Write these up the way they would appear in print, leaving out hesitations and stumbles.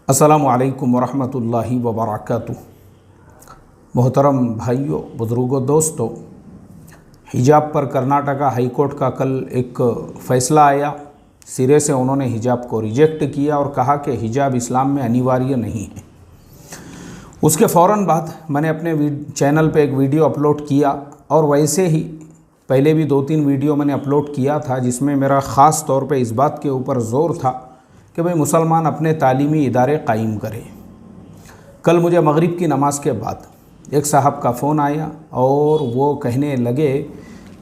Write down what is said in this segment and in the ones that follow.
अस्सलामु अलैकुम वरहमतुल्लाहि वबरकातुहू। मोहतरम भाइयों, बुज़ुर्गों, दोस्तों, हिजाब पर कर्नाटका हाई कोर्ट का कल एक फ़ैसला आया। सिरे से उन्होंने हिजाब को रिजेक्ट किया और कहा कि हिजाब इस्लाम में अनिवार्य नहीं है। उसके फ़ौरन बाद मैंने अपने चैनल पे एक वीडियो अपलोड किया और वैसे ही पहले भी 2-3 वीडियो मैंने अपलोड किया था जिसमें मेरा ख़ास तौर पे इस बात के ऊपर ज़ोर था कि भाई मुसलमान अपने तालीमी इदारे कायम करें। कल मुझे मगरिब की नमाज़ के बाद एक साहब का फ़ोन आया और वो कहने लगे,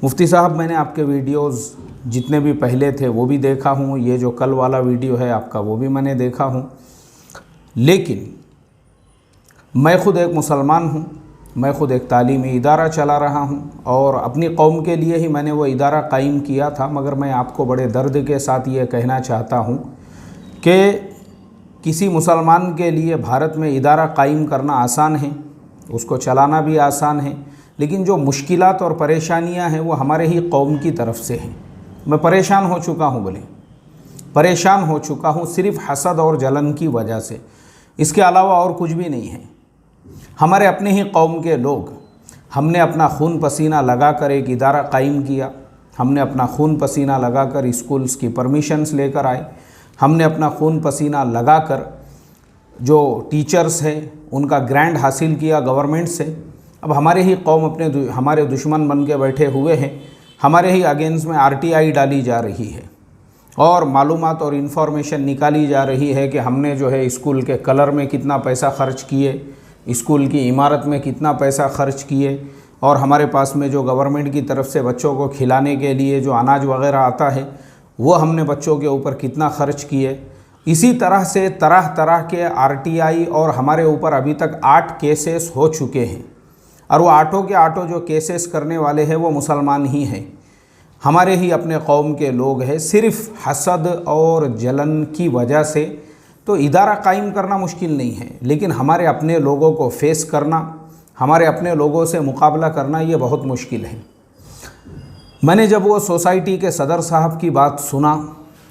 मुफ्ती साहब, मैंने आपके वीडियोस जितने भी पहले थे वो भी देखा हूँ, ये जो कल वाला वीडियो है आपका वो भी मैंने देखा हूँ, लेकिन मैं ख़ुद एक मुसलमान हूँ, मैं ख़ुद एक तालीमी इदारा चला रहा हूँ और अपनी कौम के लिए ही मैंने वो इदारा कायम किया था। मगर मैं आपको बड़े दर्द के साथ ये कहना चाहता हूँ कि किसी मुसलमान के लिए भारत में इदारा कायम करना आसान है, उसको चलाना भी आसान है, लेकिन जो मुश्किलात और परेशानियां हैं वो हमारे ही कौम की तरफ से हैं। मैं परेशान हो चुका हूँ, परेशान हो चुका हूँ सिर्फ़ हसद और जलन की वजह से, इसके अलावा और कुछ भी नहीं है। हमारे अपने ही कौम के लोग, हमने अपना खून पसीना लगाकर एक इदारा कायम किया, हमने अपना खून पसीना लगाकर स्कूल्स की परमिशंस लेकर आए, हमने अपना खून पसीना लगाकर जो टीचर्स हैं उनका ग्रांट हासिल किया गवर्नमेंट से। अब हमारे ही कौम हमारे दुश्मन बन के बैठे हुए हैं, हमारे ही अगेंस्ट में RTI डाली जा रही है और मालूमात और इन्फॉर्मेशन निकाली जा रही है कि हमने जो है स्कूल के कलर में कितना पैसा ख़र्च किए, स्कूल की इमारत में कितना पैसा ख़र्च किए और हमारे पास में जो गवर्नमेंट की तरफ से बच्चों को खिलाने के लिए जो अनाज वगैरह आता है वो हमने बच्चों के ऊपर कितना ख़र्च किए। इसी तरह से तरह तरह के RTI और हमारे ऊपर अभी तक 8 केसेस हो चुके हैं और वो 8 के 8 जो केसेस करने वाले हैं वो मुसलमान ही हैं, हमारे ही अपने कौम के लोग हैं। सिर्फ़ हसद और जलन की वजह से तो इदारा कायम करना मुश्किल नहीं है, लेकिन हमारे अपने लोगों को फेस करना, हमारे अपने लोगों से मुकाबला करना ये बहुत मुश्किल है। मैंने जब वो सोसाइटी के सदर साहब की बात सुना,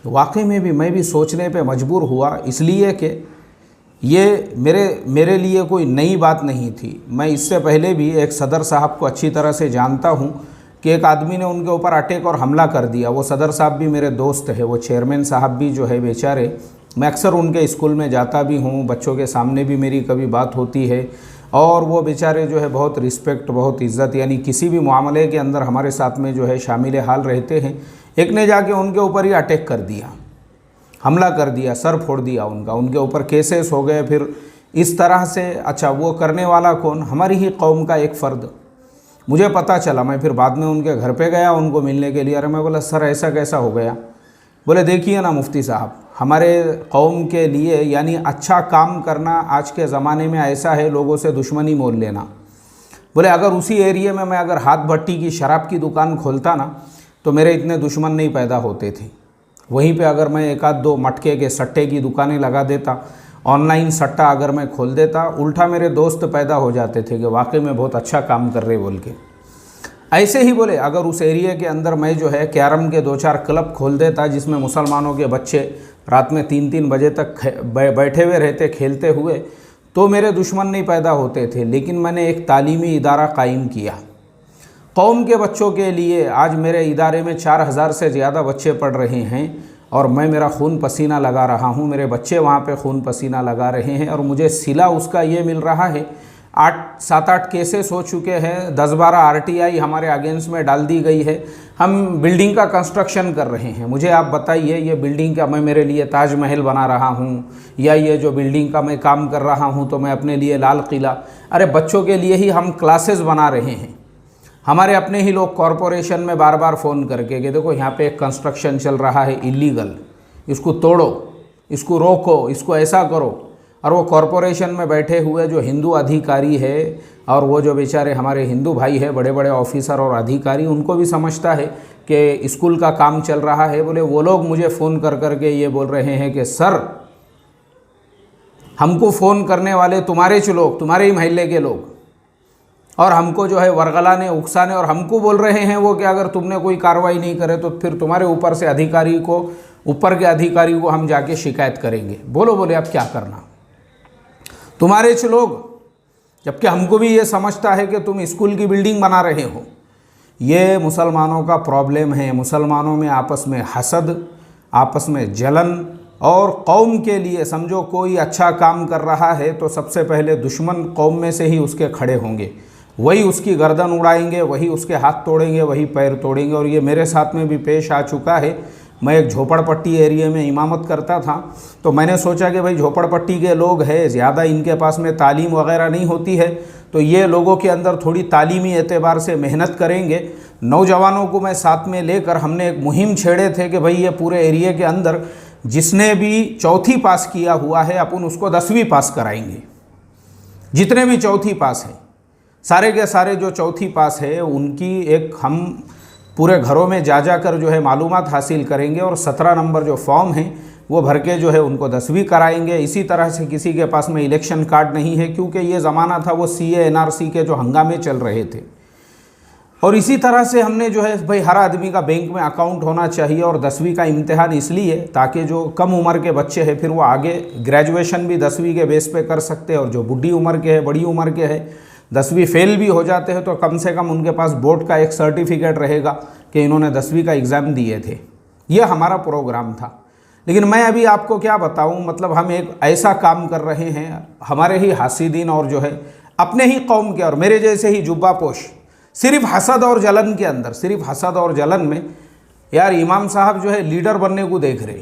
वाकई में भी मैं भी सोचने पे मजबूर हुआ, इसलिए कि ये मेरे लिए कोई नई बात नहीं थी। मैं इससे पहले भी एक सदर साहब को अच्छी तरह से जानता हूँ कि एक आदमी ने उनके ऊपर अटैक और हमला कर दिया। वो सदर साहब भी मेरे दोस्त है, वो चेयरमैन साहब भी जो है बेचारे, मैं अक्सर उनके स्कूल में जाता भी हूँ, बच्चों के सामने भी मेरी कभी बात होती है और वो बेचारे जो है बहुत रिस्पेक्ट, बहुत इज़्ज़त, यानी किसी भी मामले के अंदर हमारे साथ में जो है शामिल हाल रहते हैं। एक ने जाके उनके ऊपर ही अटैक कर दिया, हमला कर दिया, सर फोड़ दिया उनका, उनके ऊपर केसेस हो गए। फिर इस तरह से अच्छा वो करने वाला कौन? हमारी ही कौम का एक फ़र्द। मुझे पता चला, मैं फिर बाद में उनके घर पे गया उनको मिलने के लिए। अरे मैं बोला, सर ऐसा कैसा हो गया? बोले, देखिए ना मुफ्ती साहब, हमारे कौम के लिए यानी अच्छा काम करना आज के ज़माने में ऐसा है, लोगों से दुश्मनी मोल लेना। बोले, अगर उसी एरिया में मैं अगर हाथ भट्टी की शराब की दुकान खोलता ना तो मेरे इतने दुश्मन नहीं पैदा होते थे। वहीं पे अगर मैं 1-2 मटके के सट्टे की दुकानें लगा देता, ऑनलाइन सट्टा अगर मैं खोल देता, उल्टा मेरे दोस्त पैदा हो जाते थे कि वाकई में बहुत अच्छा काम कर रहे बोल के। ऐसे ही बोले, अगर उस एरिया के अंदर मैं जो है कैरम के 2-4 क्लब खोल देता जिसमें मुसलमानों के बच्चे रात में 3-3 बजे तक बैठे हुए रहते खेलते हुए, तो मेरे दुश्मन नहीं पैदा होते थे। लेकिन मैंने एक तालीमी इदारा कायम किया कौम के बच्चों के लिए। आज मेरे इदारे में 4000 से ज़्यादा बच्चे पढ़ रहे हैं और मैं मेरा खून पसीना लगा रहा हूँ, मेरे बच्चे वहाँ पे खून पसीना लगा रहे हैं और मुझे सिला उसका ये मिल रहा है। 7-8 केसेस हो चुके हैं, 10-12 RTI हमारे अगेंस्ट में डाल दी गई है। हम बिल्डिंग का कंस्ट्रक्शन कर रहे हैं। मुझे आप बताइए, ये बिल्डिंग का मैं मेरे लिए ताजमहल बना रहा हूँ या ये जो बिल्डिंग का मैं काम कर रहा हूँ तो मैं अपने लिए लाल किला, अरे बच्चों के लिए ही हम क्लासेस बना रहे हैं। हमारे अपने ही लोग कॉरपोरेशन में बार बार फ़ोन करके कि देखो यहाँ पे एक कंस्ट्रक्शन चल रहा है इलीगल, इसको तोड़ो, इसको रोको, इसको ऐसा करो। और वो कॉरपोरेशन में बैठे हुए जो हिंदू अधिकारी है और वो जो बेचारे हमारे हिंदू भाई है, बड़े बड़े ऑफिसर और अधिकारी, उनको भी समझता है कि स्कूल का काम चल रहा है। बोले, वो लोग मुझे फ़ोन कर करके ये बोल रहे हैं कि सर, हमको फ़ोन करने वाले तुम्हारे लोग, तुम्हारे ही महल्ले के लोग, और हमको जो है वरगलाने, उकसाने और हमको बोल रहे हैं वो कि अगर तुमने कोई कार्रवाई नहीं करे तो फिर तुम्हारे ऊपर से अधिकारी को, ऊपर के अधिकारी को हम जाके शिकायत करेंगे। बोलो, बोले अब क्या करना? तुम्हारे लोग, जबकि हमको भी ये समझता है कि तुम स्कूल की बिल्डिंग बना रहे हो। ये मुसलमानों का प्रॉब्लम है। मुसलमानों में आपस में हसद, आपस में जलन, और कौम के लिए समझो कोई अच्छा काम कर रहा है तो सबसे पहले दुश्मन कौम में से ही उसके खड़े होंगे, वही उसकी गर्दन उड़ाएंगे, वही उसके हाथ तोड़ेंगे, वही पैर तोड़ेंगे। और ये मेरे साथ में भी पेश आ चुका है। मैं एक झोपड़पट्टी एरिया में इमामत करता था, तो मैंने सोचा कि भाई झोपड़पट्टी के लोग हैं, ज़्यादा इनके पास में तालीम वगैरह नहीं होती है, तो ये लोगों के अंदर थोड़ी तालीमी एतबार से मेहनत करेंगे। नौजवानों को मैं साथ में लेकर हमने एक मुहिम छेड़े थे कि भाई ये पूरे एरिया के अंदर जिसने भी चौथी पास किया हुआ है अपन उसको 10वीं पास कराएंगे। जितने भी चौथी पास है, सारे के सारे जो चौथी पास है उनकी एक हम पूरे घरों में जा कर जो है मालूमात हासिल करेंगे, और 17 नंबर जो फॉर्म है वो भर के जो है उनको 10वीं कराएंगे। इसी तरह से किसी के पास में इलेक्शन कार्ड नहीं है, क्योंकि ये ज़माना था वो CA NRC के जो हंगामे चल रहे थे। और इसी तरह से हमने जो है भाई हर आदमी का बैंक में अकाउंट होना चाहिए, और 10वीं का इम्तिहान इसलिए ताकि जो कम उम्र के बच्चे हैं फिर वो आगे ग्रेजुएशन भी 10वीं के बेस पे कर सकते हैं, और जो बुढ़ी उम्र के हैं, बड़ी उम्र के हैं, 10वीं फेल भी हो जाते हैं तो कम से कम उनके पास बोर्ड का एक सर्टिफिकेट रहेगा कि इन्होंने 10वीं का एग्ज़ाम दिए थे। यह हमारा प्रोग्राम था। लेकिन मैं अभी आपको क्या बताऊं, मतलब हम एक ऐसा काम कर रहे हैं, हमारे ही हासिदीन और जो है अपने ही कौम के और मेरे जैसे ही जुब्बापोश, सिर्फ हसद और जलन के अंदर, सिर्फ हसद और जलन में यार इमाम साहब जो है लीडर बनने को देख रहे।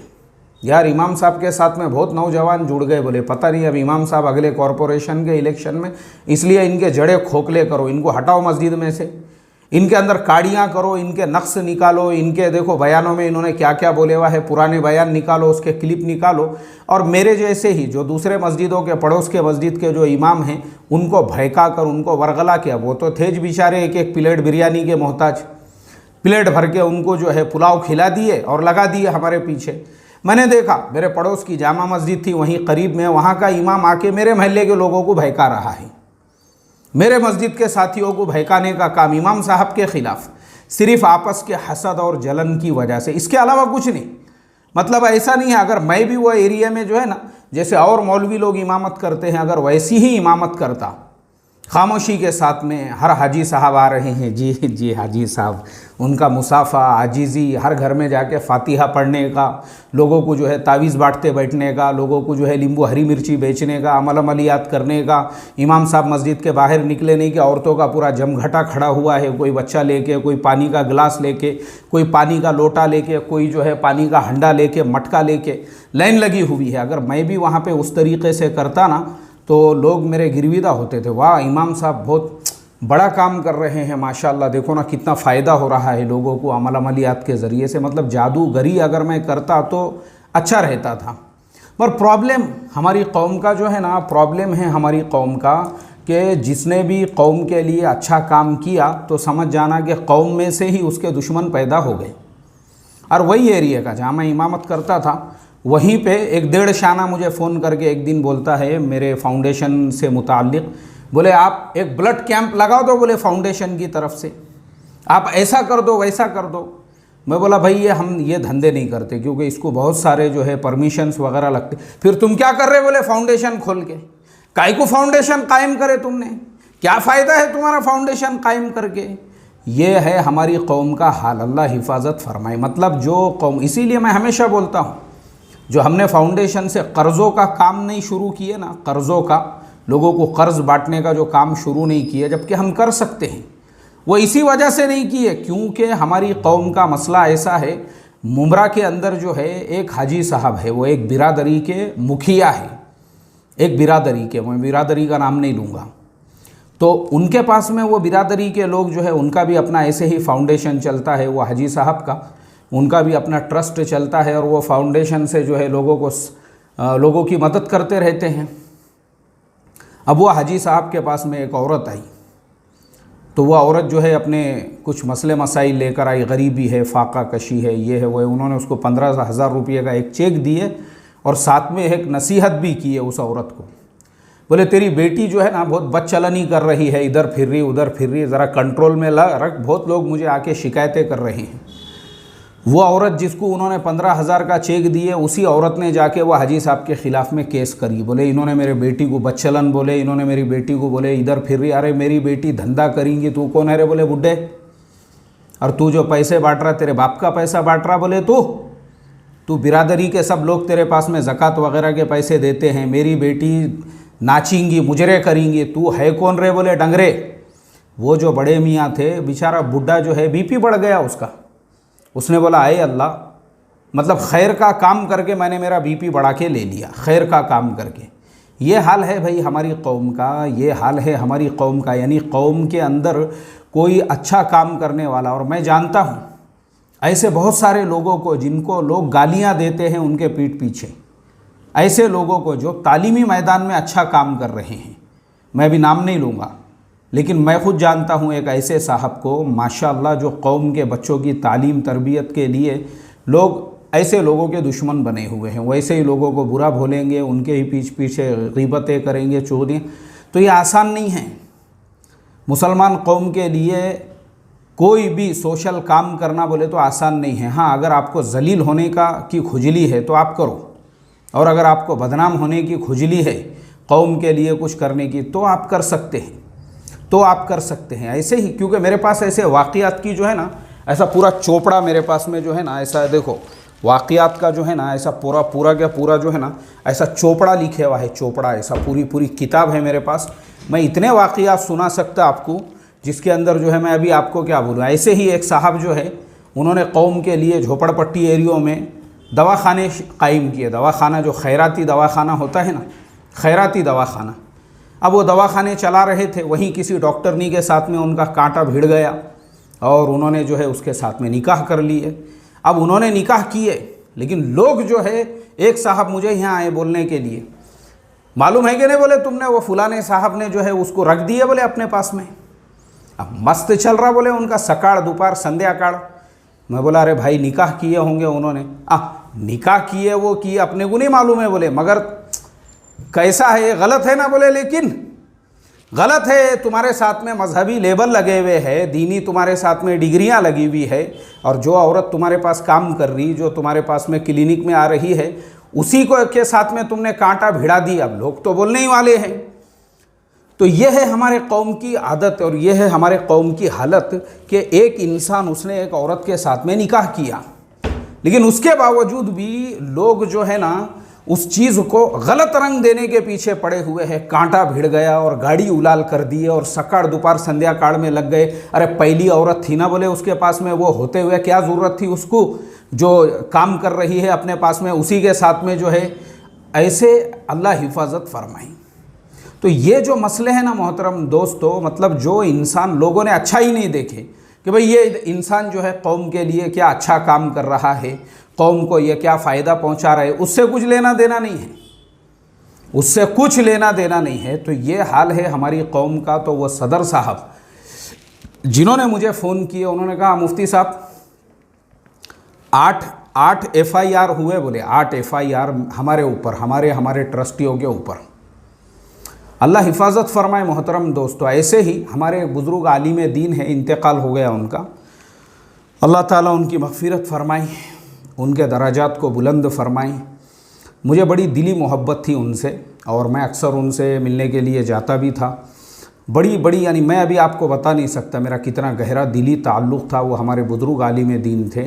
यार इमाम साहब के साथ में बहुत नौजवान जुड़ गए, बोले पता नहीं अब इमाम साहब अगले कॉरपोरेशन के इलेक्शन में, इसलिए इनके जड़े खोखले करो, इनको हटाओ मस्जिद में से, इनके अंदर काड़ियाँ करो, इनके नक्श निकालो, इनके देखो बयानों में इन्होंने क्या क्या बोले हुआ है, पुराने बयान निकालो, उसके क्लिप निकालो। और मेरे जैसे ही जो दूसरे मस्जिदों के पड़ोस के मस्जिद के जो इमाम हैं उनको भड़का कर, उनको वरगला किया। वो तो थे बेचारे एक एक प्लेट बिरयानी के मोहताज, प्लेट भर के उनको जो है पुलाव खिला दिए और लगा दिए हमारे पीछे। मैंने देखा मेरे पड़ोस की जामा मस्जिद थी वहीं करीब में, वहाँ का इमाम आके मेरे महल्ले के लोगों को भड़का रहा है, मेरे मस्जिद के साथियों को भड़काने का काम इमाम साहब के ख़िलाफ़, सिर्फ आपस के हसद और जलन की वजह से, इसके अलावा कुछ नहीं। मतलब ऐसा नहीं है, अगर मैं भी वो एरिया में जो है ना, जैसे और मौलवी लोग इमामत करते हैं, अगर वैसी ही इमामत करता खामोशी के साथ में, हर हाजी साहब आ रहे हैं, जी जी हाजी साहब, उनका मुसाफा, आजीज़ी, हर घर में जाके फातिहा पढ़ने का, लोगों को जो है तावीज़ बांटते बैठने का, लोगों को जो है नींबू हरी मिर्ची बेचने का, अमल अमलियात करने का, इमाम साहब मस्जिद के बाहर निकले नहीं कि औरतों का पूरा जमघटा खड़ा हुआ है, कोई बच्चा लेके, कोई पानी का गिलास लेके, कोई पानी का लोटा लेके, कोई जो है पानी का हंडा लेके, मटका लेके लाइन लगी हुई है। अगर मैं भी वहाँ पर उस तरीक़े से करता ना तो लोग मेरे गिरविदा होते थे, वाह इमाम साहब बहुत बड़ा काम कर रहे हैं माशाल्लाह, देखो ना कितना फ़ायदा हो रहा है लोगों को अमल अमलियात के ज़रिए से। मतलब जादूगरी अगर मैं करता तो अच्छा रहता था। पर प्रॉब्लम हमारी कौम का जो है ना, प्रॉब्लम है हमारी कौम का कि जिसने भी कौम के लिए अच्छा काम किया तो समझ जाना कि कौम में से ही उसके दुश्मन पैदा हो गए। और वही एरिया का जहाँ मैं इमामत करता था, वहीं पे एक 1.5 शाना मुझे फ़ोन करके एक दिन बोलता है मेरे फाउंडेशन से मुताल्लिक़, बोले आप एक ब्लड कैंप लगा दो, बोले फाउंडेशन की तरफ से, आप ऐसा कर दो वैसा कर दो। मैं बोला भाई हम ये धंधे नहीं करते, क्योंकि इसको बहुत सारे जो है परमिशंस वगैरह लगते। फिर तुम क्या कर रहे, बोले फाउंडेशन खोल के, काहे को फाउंडेशन कायम करे तुमने, क्या फ़ायदा है तुम्हारा फाउंडेशन कायम करके। ये है हमारी कौम का हाल, अल्लाह हिफाजत फरमाए। मतलब जो कौम, इसीलिए मैं हमेशा बोलता हूँ, जो हमने फाउंडेशन से कर्ज़ों का काम नहीं शुरू किए ना, कर्ज़ों का, लोगों को कर्ज़ बांटने का जो काम शुरू नहीं किया, जबकि हम कर सकते हैं, वो इसी वजह से नहीं किए क्योंकि हमारी कौम का मसला ऐसा है। मुमरा के अंदर जो है एक हाजी साहब है, वो एक बिरादरी के मुखिया है, एक बिरादरी के, मैं बिरादरी का नाम नहीं लूँगा, तो उनके पास में वो बिरादरी के लोग जो है उनका भी अपना ऐसे ही फाउंडेशन चलता है, वो हाजी साहब का उनका भी अपना ट्रस्ट चलता है, और वो फाउंडेशन से जो है लोगों की मदद करते रहते हैं। अब वो हाजी साहब के पास में एक औरत आई, तो वो औरत जो है अपने कुछ मसले मसाइल लेकर आई, गरीबी है, फाका कशी है, ये है वो है। उन्होंने उसको 15,000 रुपये का एक चेक दिए और साथ में एक नसीहत भी की है उस औरत को, बोले तेरी बेटी जो है ना बहुत बदचलनी कर रही है, इधर फिर रही उधर फिर रही, ज़रा कंट्रोल में रख, बहुत लोग मुझे आके शिकायतें कर रहे हैं। वो औरत जिसको उन्होंने 15,000 का चेक दिए, उसी औरत ने जाके वो हाजी साहब के ख़िलाफ़ में केस करी। बोले इन्होंने मेरे बेटी को बच्चलन बोले, इन्होंने मेरी बेटी को बोले इधर फिर रही। अरे मेरी बेटी धंधा करेंगी, तू कौन है रे? बोले बुड्ढे। और तू जो पैसे बांट रहा, तेरे बाप का पैसा बांट रहा। बोले तू बिरादरी के सब लोग तेरे पास में ज़कात वगैरह के पैसे देते हैं, मेरी बेटी नाचेंगी, मुजरे करेंगी, तू है कौन रे? बोले डंगरे। वो जो बड़े मियाँ थे, बेचारा बुढ़ा जो है बीपी बढ़ गया उसका। उसने बोला आए अल्लाह, मतलब खैर का काम करके मैंने मेरा बीपी बढ़ा के ले लिया, खैर का काम करके। ये हाल है भाई हमारी कौम का, ये हाल है हमारी कौम का। यानी कौम के अंदर कोई अच्छा काम करने वाला, और मैं जानता हूँ ऐसे बहुत सारे लोगों को जिनको लोग गालियाँ देते हैं उनके पीठ पीछे, ऐसे लोगों को जो तालीमी मैदान में अच्छा काम कर रहे हैं। मैं भी नाम नहीं लूँगा, लेकिन मैं खुद जानता हूँ एक ऐसे साहब को माशाअल्लाह, जो कौम के बच्चों की तालीम तरबियत के लिए लोग ऐसे लोगों के दुश्मन बने हुए हैं। वैसे ही लोगों को बुरा बोलेंगे, उनके ही पीछे ग़ीबतें करेंगे, चुगलियाँ। तो ये आसान नहीं है। मुसलमान कौम के लिए कोई भी सोशल काम करना बोले तो आसान नहीं है। हाँ, अगर आपको जलील होने की खुजली है तो आप करो, और अगर आपको बदनाम होने की खुजली है कौम के लिए कुछ करने की, तो आप कर सकते हैं, तो आप कर सकते हैं। ऐसे ही, क्योंकि मेरे पास ऐसे वाक़ियात की जो है ना, ऐसा पूरा चोपड़ा मेरे पास में जो है ना, ऐसा देखो वाक़ियात का जो है ना, ऐसा पूरा जो है ना, ऐसा चोपड़ा लिखे हुआ है, चोपड़ा ऐसा पूरी किताब है मेरे पास। मैं इतने वाक़ियात सुना सकता आपको, जिसके अंदर जो है मैं अभी आपको क्या बोलूँ। ऐसे ही एक साहब जो है, उन्होंने कौम के लिए झोपड़पट्टी एरियो में दवाखाने कायम किए। दवाखाना जो खैराती दवाखाना होता है ना, खैराती दवाखाना। अब वो दवाखाने चला रहे थे, वहीं किसी डॉक्टरनी के साथ में उनका कांटा भिड़ गया और उन्होंने जो है उसके साथ में निकाह कर लिए। अब उन्होंने निकाह किए, लेकिन लोग जो है, एक साहब मुझे यहाँ आए बोलने के लिए, मालूम है कि नहीं? बोले तुमने वो फलाने साहब ने जो है उसको रख दिए बोले अपने पास में। अब मस्त चल रहा बोले उनका, सकाळ दोपहर संध्या काल। मैं बोला अरे भाई निकाह किए होंगे उन्होंने। निकाह किए, वो किए, अपने को नहीं मालूम है बोले, मगर कैसा है ये? गलत है ना? बोले लेकिन गलत है, तुम्हारे साथ में मजहबी लेबल लगे हुए हैं, दीनी तुम्हारे साथ में डिग्रियां लगी हुई है, और जो औरत तुम्हारे पास काम कर रही, जो तुम्हारे पास में क्लिनिक में आ रही है, उसी को के साथ में तुमने कांटा भिड़ा दी। अब लोग तो बोलने ही वाले हैं। तो यह है हमारे कौम की आदत, और यह है हमारे कौम की हालत कि एक इंसान, उसने एक औरत के साथ में निकाह किया, लेकिन उसके बावजूद भी लोग जो है ना, उस चीज़ को गलत रंग देने के पीछे पड़े हुए हैं। कांटा भिड़ गया और गाड़ी उलाल कर दी, और सकाळ दोपहर संध्या काल में लग गए। अरे पहली औरत थी ना बोले उसके पास में, वो होते हुए क्या ज़रूरत थी उसको, जो काम कर रही है अपने पास में, उसी के साथ में जो है। ऐसे अल्लाह हिफाजत फरमाए। तो ये जो मसले हैं ना मोहतरम दोस्तों, मतलब जो इंसान लोगों ने अच्छा ही नहीं देखे कि भाई ये इंसान जो है कौम के लिए क्या अच्छा काम कर रहा है, कौम को ये क्या फ़ायदा पहुंचा रहा है, उससे कुछ लेना देना नहीं है, उससे कुछ लेना देना नहीं है। तो ये हाल है हमारी कौम का। तो वो सदर साहब जिन्होंने मुझे फ़ोन किए, उन्होंने कहा मुफ्ती साहब 8 FIR हुए बोले, 8 FIR हमारे ऊपर, हमारे ट्रस्टियों के ऊपर। अल्लाह हिफाजत फरमाए मोहतरम दोस्तों। ऐसे ही हमारे बुज़ुर्ग आलिम दीन है, इंतकाल हो गया उनका, अल्लाह ताला उनकी मग़फ़िरत फरमाई, उनके दराजात को बुलंद फरमाई। मुझे बड़ी दिली मोहब्बत थी उनसे, और मैं अक्सर उनसे मिलने के लिए जाता भी था। बड़ी यानी मैं अभी आपको बता नहीं सकता मेरा कितना गहरा दिली ताल्लुक़ था। वो हमारे बुज़ुर्ग आलिम दीन थे।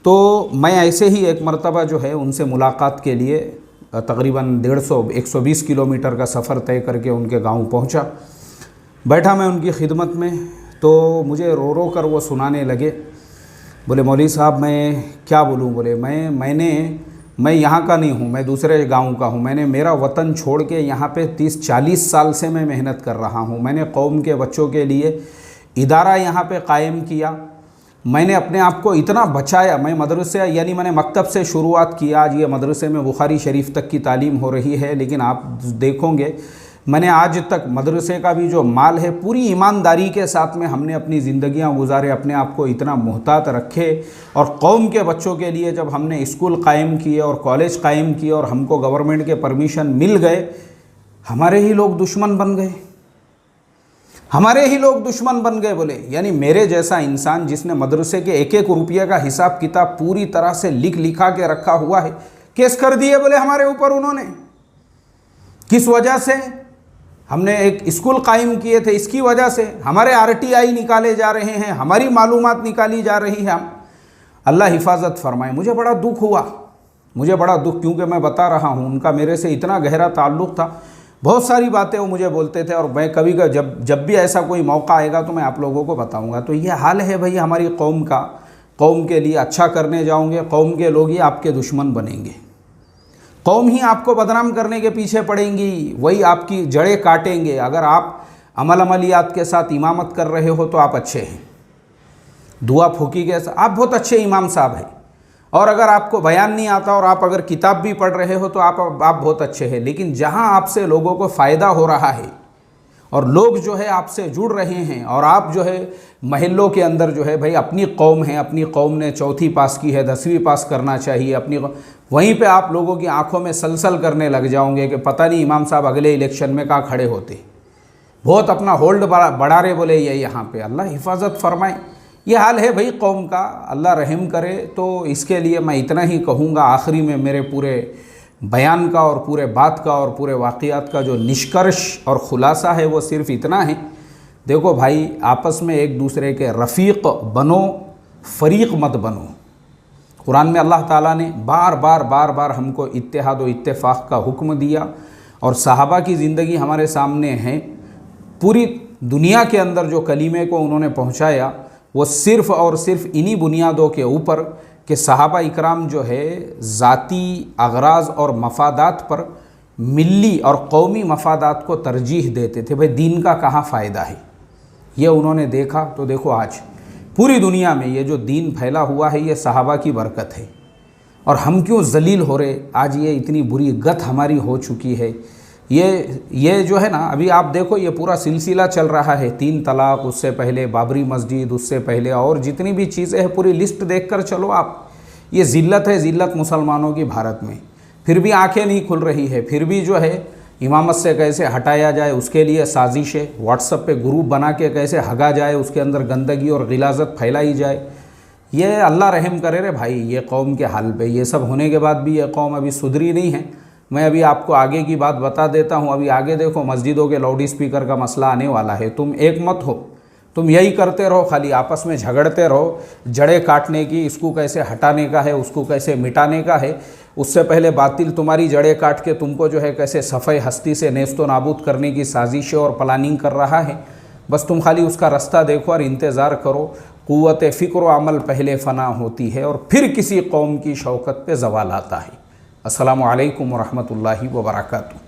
तो मैं ऐसे ही एक मरतबा जो है उनसे मुलाकात के लिए तकरीबन 150-120 किलोमीटर का सफ़र तय करके उनके गांव पहुंचा। बैठा मैं उनकी खिदमत में, तो मुझे रो रो कर वो सुनाने लगे। बोले मौलवी साहब मैं क्या बोलूँ, बोले मैं यहाँ का नहीं हूँ, मैं दूसरे गांव का हूँ। मैंने मेरा वतन छोड़ के यहाँ पे 30-40 साल से मैं मेहनत कर रहा हूँ। मैंने कौम के बच्चों के लिए इदारा यहाँ पे कायम किया। मैंने अपने आप को इतना बचाया। मैं मदरसे यानी मैंने मकतब से शुरुआत की। आज ये मदरसे में बुखारी शरीफ तक की तालीम हो रही है, लेकिन आप देखोगे मैंने आज तक मदरसे का भी जो माल है पूरी ईमानदारी के साथ में हमने अपनी ज़िंदगियां गुजारे, अपने आप को इतना मुहतात रखे। और कौम के बच्चों के लिए जब हमने स्कूल कायम किए और कॉलेज कायम किए और हमको गवर्नमेंट के परमिशन मिल गए, हमारे ही लोग दुश्मन बन गए। हमारे ही लोग दुश्मन बन गए बोले। यानी मेरे जैसा इंसान जिसने मदरसे के एक एक रुपये का हिसाब किताब पूरी तरह से लिखा के रखा हुआ है, केस कर दिए बोले हमारे ऊपर उन्होंने। किस वजह से? हमने एक स्कूल कायम किए थे, इसकी वजह से हमारे RTI निकाले जा रहे हैं, हमारी मालूमात निकाली जा रही है। अल्लाह हिफाजत फरमाए। मुझे बड़ा दुख हुआ, मुझे बड़ा दुख, क्योंकि मैं बता रहा हूँ उनका मेरे से इतना गहरा ताल्लुक़ था। बहुत सारी बातें वो मुझे बोलते थे और मैं कभी जब भी ऐसा कोई मौका आएगा तो मैं आप लोगों को बताऊंगा। तो ये हाल है भाई हमारी कौम का। कौम के लिए अच्छा करने जाओगे, कौम के लोग ही आपके दुश्मन बनेंगे, कौम ही आपको बदनाम करने के पीछे पड़ेंगी, वही आपकी जड़ें काटेंगे। अगर आप अमलियात के साथ इमामत कर रहे हो तो आप अच्छे हैं, दुआ फूकी के साथ आप बहुत अच्छे इमाम साहब हैं। और अगर आपको बयान नहीं आता और आप अगर किताब भी पढ़ रहे हो तो आप बहुत अच्छे हैं। लेकिन जहां आपसे लोगों को फ़ायदा हो रहा है और लोग जो है आपसे जुड़ रहे हैं और आप जो है महल्लों के अंदर जो है भाई अपनी कौम है, अपनी कौम ने 4वीं पास की है, 10वीं पास करना चाहिए अपनी, वहीं पे आप लोगों की आंखों में सलसल करने लग जाओगे कि पता नहीं इमाम साहब अगले इलेक्शन में कहाँ खड़े होते। बहुत अपना होल्ड बढ़ा रहे बोले ये यहाँ पे। अल्लाह हिफाजत फरमाए। ये हाल है भाई कौम का, अल्लाह रहम करे। तो इसके लिए मैं इतना ही कहूँगा आखिरी में, मेरे पूरे बयान का और पूरे बात का और पूरे वाक़ियात का जो निष्कर्ष और ख़ुलासा है वो सिर्फ़ इतना है, देखो भाई आपस में एक दूसरे के रफ़ीक बनो, फ़रीक मत बनो। कुरान में अल्लाह ताला ने बार बार हमको इत्तेहाद व इत्तेफाक का हुक्म दिया और सहाबा की ज़िंदगी हमारे सामने है। पूरी दुनिया के अंदर जो कलीमे को उन्होंने पहुँचाया वो सिर्फ़ और सिर्फ इन्हीं बुनियादों के ऊपर कि सहाबा इकराम जो है ज़ाती अगराज़ और मफादात पर मिल्ली और कौमी मफादात को तरजीह देते थे। भाई दीन का कहाँ फ़ायदा है, ये उन्होंने देखा। तो देखो आज पूरी दुनिया में ये जो दीन फैला हुआ है ये सहाबा की बरकत है। और हम क्यों जलील हो रहे, आज ये इतनी बुरी गत हमारी हो चुकी है। ये जो है ना, अभी आप देखो ये पूरा सिलसिला चल रहा है, 3 तलाक, उससे पहले बाबरी मस्जिद, उससे पहले और जितनी भी चीज़ें हैं पूरी लिस्ट देखकर चलो आप। ये ज़िल्लत है, ज़िल्लत मुसलमानों की भारत में। फिर भी आंखें नहीं खुल रही है, फिर भी जो है इमामत से कैसे हटाया जाए उसके लिए साजिशें, व्हाट्सएप पे ग्रुप बना के कैसे हगा जाए, उसके अंदर गंदगी और गिलाजत फैलाई जाए। ये अल्लाह रहम करे रे भाई ये कौम के हाल पे। ये सब होने के बाद भी ये कौम अभी सुधरी नहीं है। मैं अभी आपको आगे की बात बता देता हूँ। अभी आगे देखो मस्जिदों के लाउड स्पीकर का मसला आने वाला है। तुम एक मत हो, तुम यही करते रहो, खाली आपस में झगड़ते रहो, जड़ें काटने की, इसको कैसे हटाने का है, उसको कैसे मिटाने का है। उससे पहले बातिल तुम्हारी जड़ें काट के तुमको जो है कैसे सफ़े हस्ती से नेस्तो नाबूद करने की साजिशें और प्लानिंग कर रहा है। बस तुम खाली उसका रास्ता देखो और इंतज़ार करो। क़ुव्वत फ़िक्र व अमल पहले फ़ना होती है और फिर किसी कौम की शौकत पे ज़वाल आता है। अस्सलामु अलैकुम व रहमतुल्लाहि व बरकातुहू।